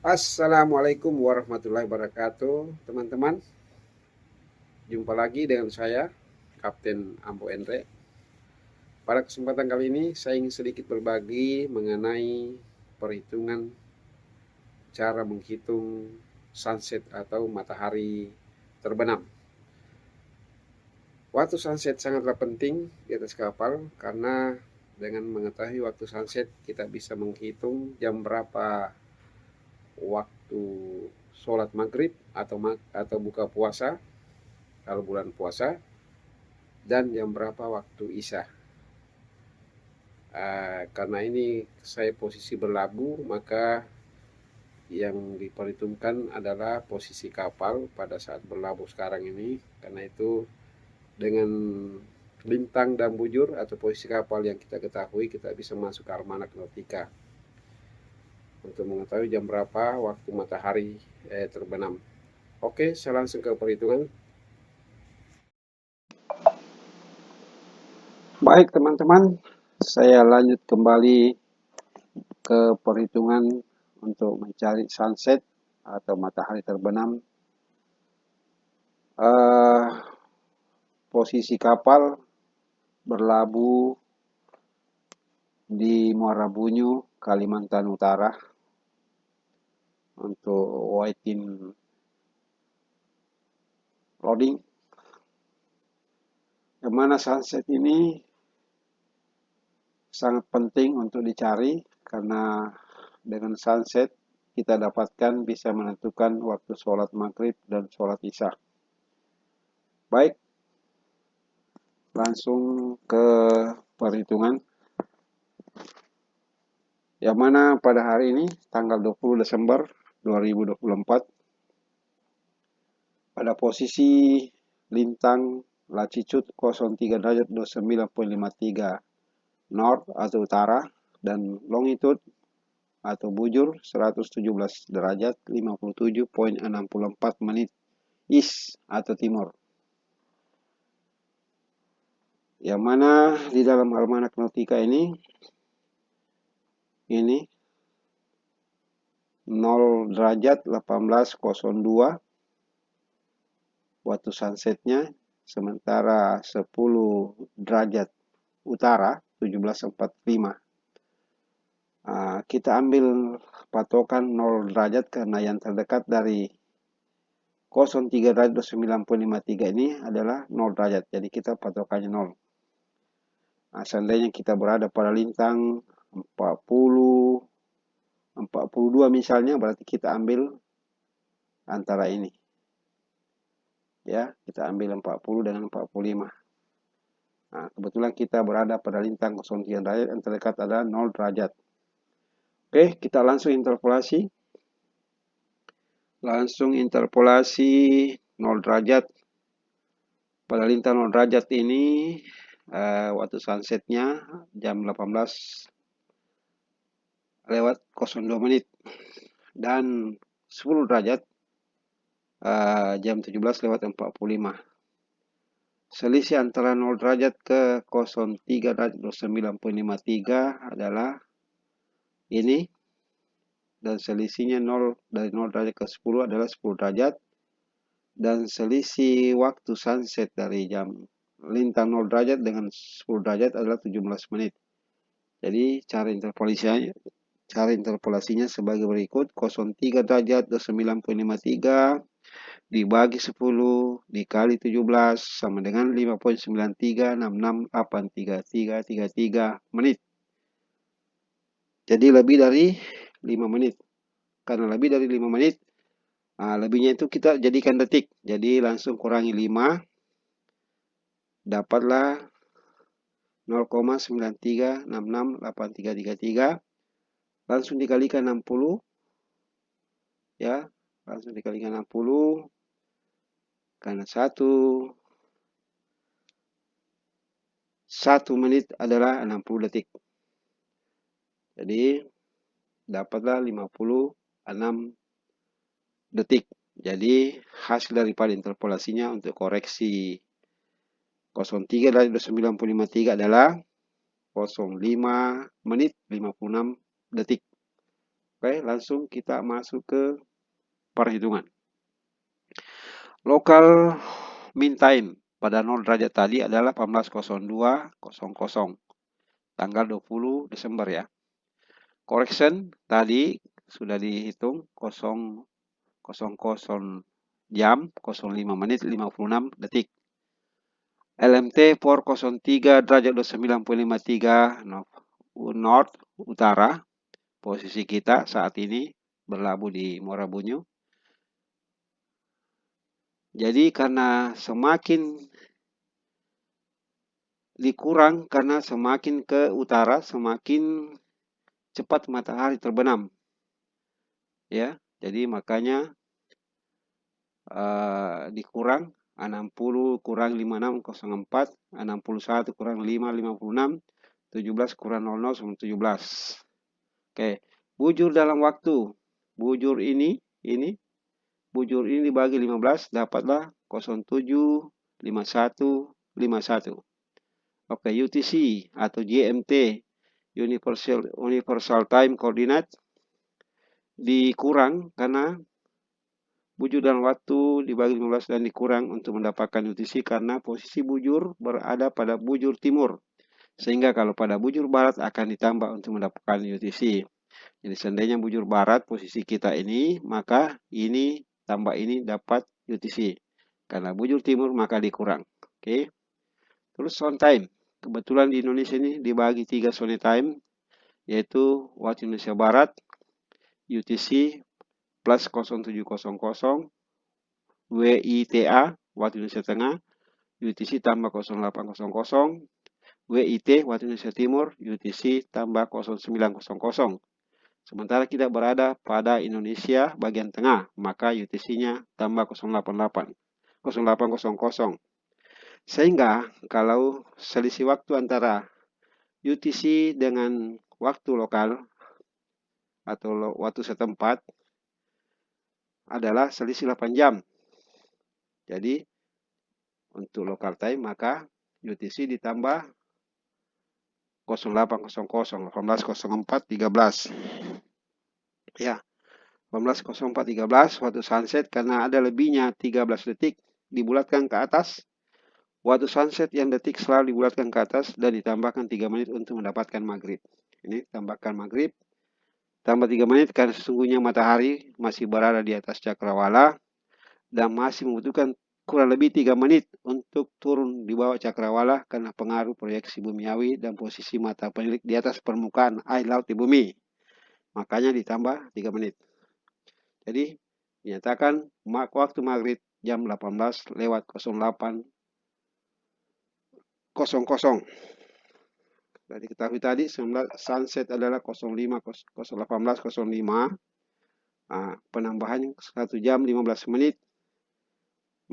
Assalamualaikum warahmatullahi wabarakatuh, teman-teman. Jumpa lagi dengan saya, Kapten Ambo Endre. Pada kesempatan kali ini, saya ingin sedikit berbagi mengenai perhitungan cara menghitung sunset atau matahari terbenam. Waktu sunset sangatlah penting di atas kapal karena dengan mengetahui waktu sunset kita bisa menghitung jam berapa waktu sholat maghrib atau buka puasa kalau bulan puasa, dan jam berapa waktu isya. Karena ini saya posisi berlabuh, maka yang diperhitungkan adalah posisi kapal pada saat berlabuh sekarang ini. Karena itu dengan lintang dan bujur atau posisi kapal yang kita ketahui, kita bisa masuk ke almanak nautika untuk mengetahui jam berapa waktu matahari terbenam. Oke, saya langsung ke perhitungan. Baik teman-teman, saya lanjut kembali ke perhitungan untuk mencari sunset atau matahari terbenam. Posisi kapal berlabuh di Muara Bunyu, Kalimantan Utara untuk waiting loading. Yang mana sunset ini sangat penting untuk dicari karena dengan sunset kita dapatkan bisa menentukan waktu sholat maghrib dan sholat isya. Baik, langsung ke perhitungan. Yang mana pada hari ini tanggal 20 Desember 2024 pada posisi lintang latitude 03 derajat 29.53 north atau utara dan longitude atau bujur 117 derajat 57.64 menit east atau timur. Yang mana di dalam almanak nautika ini 0 derajat 18.02 waktu sunsetnya, sementara 10 derajat utara 17.45. Kita ambil patokan 0 derajat karena yang terdekat dari 03 derajat 29.53 ini adalah 0 derajat, jadi kita patokannya 0. Seandainya kita berada pada lintang 40, 42 misalnya, berarti kita ambil antara ini. Ya, kita ambil 40 dengan 45. Kebetulan kita berada pada lintang 03 derajat, yang terdekat adalah 0 derajat. Oke, kita langsung interpolasi. Langsung interpolasi 0 derajat. Pada lintang 0 derajat ini, waktu sunsetnya jam 18:02 menit. Dan 10 derajat jam 17:45. Selisih antara 0 derajat ke 03 derajat 29.53 adalah ini. Dan selisihnya 0 dari 0 derajat ke 10 adalah 10 derajat. Dan selisih waktu sunset dari jam lintang 0 derajat dengan 10 derajat adalah 17 menit. Jadi cara interpolasinya sebagai berikut. 03 derajat 29.53 dibagi 10 dikali 17 sama dengan 5.93668333 menit. Jadi lebih dari 5 menit. Karena lebih dari 5 menit, lebihnya itu kita jadikan detik. Jadi langsung kurangi 5, dapatlah 0,93668333. Langsung dikalikan 60. Ya, langsung dikalikan 60. Karena 1 menit adalah 60 detik. Jadi dapatlah 56 detik. Jadi hasil daripada interpolasinya untuk koreksi 03 dari 29.53 adalah 05 menit 56 detik. Oke, langsung kita masuk ke perhitungan. Local mean time pada 0 derajat tadi adalah 18.02.00 tanggal 20 Desember ya. Correction tadi sudah dihitung 0.00 jam 05 menit 56 detik. LMT for 03 derajat 29.53 North utara. Posisi kita saat ini berlabuh di Muara Bunyu. Jadi karena semakin dikurang, karena semakin ke utara semakin cepat matahari terbenam. Ya, jadi makanya dikurang 60 kurang 5604, 61 kurang 556, 17 kurang 00 sama 17. Oke, bujur dalam waktu. Bujur ini dibagi 15 dapatlah 075151. Oke, UTC atau GMT Universal Time Coordinate dikurang karena bujur dalam waktu dibagi 15 dan dikurang untuk mendapatkan UTC karena posisi bujur berada pada bujur timur. Sehingga kalau pada bujur barat akan ditambah untuk mendapatkan UTC. Jadi seandainya bujur barat posisi kita ini, maka ini tambah ini dapat UTC. Karena bujur timur maka dikurang. Oke. Terus zone time. Kebetulan di Indonesia ini dibagi 3 zone time, yaitu waktu Indonesia Barat, UTC plus 0700, WITA, waktu Indonesia Tengah, UTC tambah 0800, WIT, waktu Indonesia Timur, UTC tambah 0900. Sementara kita berada pada Indonesia bagian tengah, maka UTC-nya tambah 0800. Sehingga kalau selisih waktu antara UTC dengan waktu lokal atau waktu setempat adalah selisih 8 jam. Jadi untuk local time maka UTC ditambah 0800, 18.04.13. Ya, 18.04.13 waktu sunset karena ada lebihnya 13 detik dibulatkan ke atas. Waktu sunset yang detik selalu dibulatkan ke atas dan ditambahkan 3 menit untuk mendapatkan maghrib. Ini tambahkan maghrib, tambah 3 menit karena sesungguhnya matahari masih berada di atas cakrawala dan masih membutuhkan kurang lebih 3 menit untuk turun di bawah cakrawala karena pengaruh proyeksi bumiawi dan posisi mata penilik di atas permukaan air laut di bumi. Makanya ditambah 3 menit. Jadi dinyatakan waktu maghrib jam 18:08.00. Jadi ketahui tadi sunset adalah 18:05. Penambahan 1 jam 15 menit.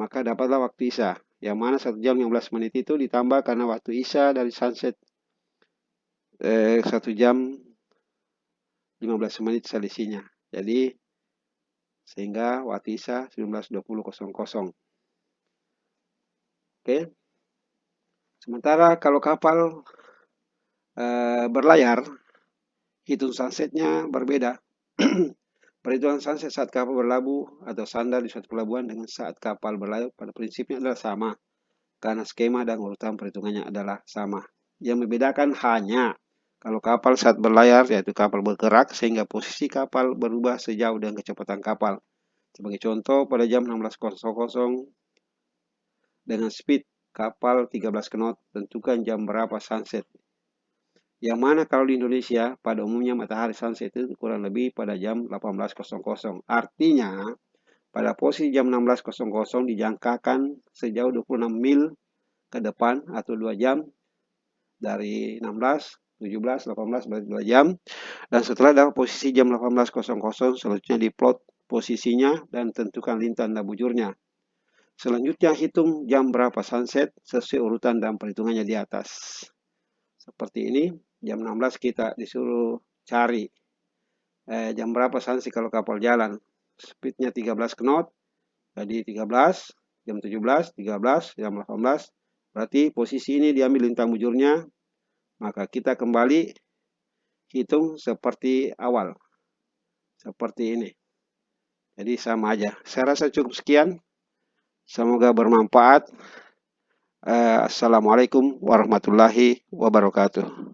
Maka dapatlah waktu Isya. Yang mana 1 jam 15 menit itu ditambah karena waktu Isya dari sunset 1 jam 15 menit selisihnya. Jadi sehingga waktu Isya 19:20. Oke. Sementara kalau kapal berlayar, hitung sunsetnya berbeda. Perhitungan sunset saat kapal berlabuh atau sandar di suatu pelabuhan dengan saat kapal berlayar pada prinsipnya adalah sama. Karena skema dan urutan perhitungannya adalah sama. Yang membedakan hanya kalau kapal saat berlayar, yaitu kapal bergerak, sehingga posisi kapal berubah sejauh dengan kecepatan kapal. Sebagai contoh, pada jam 16:00 dengan speed kapal 13 knot, tentukan jam berapa sunset. Yang mana kalau di Indonesia, pada umumnya matahari sunset itu kurang lebih pada jam 18:00. Artinya, pada posisi jam 16:00 dijangkakan sejauh 26 mil ke depan atau 2 jam dari 16, 17, 18 berarti 2 jam. Dan setelah dapat posisi jam 18:00 selanjutnya diplot posisinya dan tentukan lintang dan bujurnya. Selanjutnya hitung jam berapa sunset sesuai urutan dan perhitungannya di atas. Seperti ini, jam 16 kita disuruh cari jam berapa sunset kalau kapal jalan. Speednya 13 knot, jadi 13, jam 17, 13, jam 18. Berarti posisi ini diambil lintang bujurnya, maka kita kembali hitung seperti awal. Seperti ini. Jadi sama aja. Saya rasa cukup sekian. Semoga bermanfaat. Assalamualaikum warahmatullahi wabarakatuh.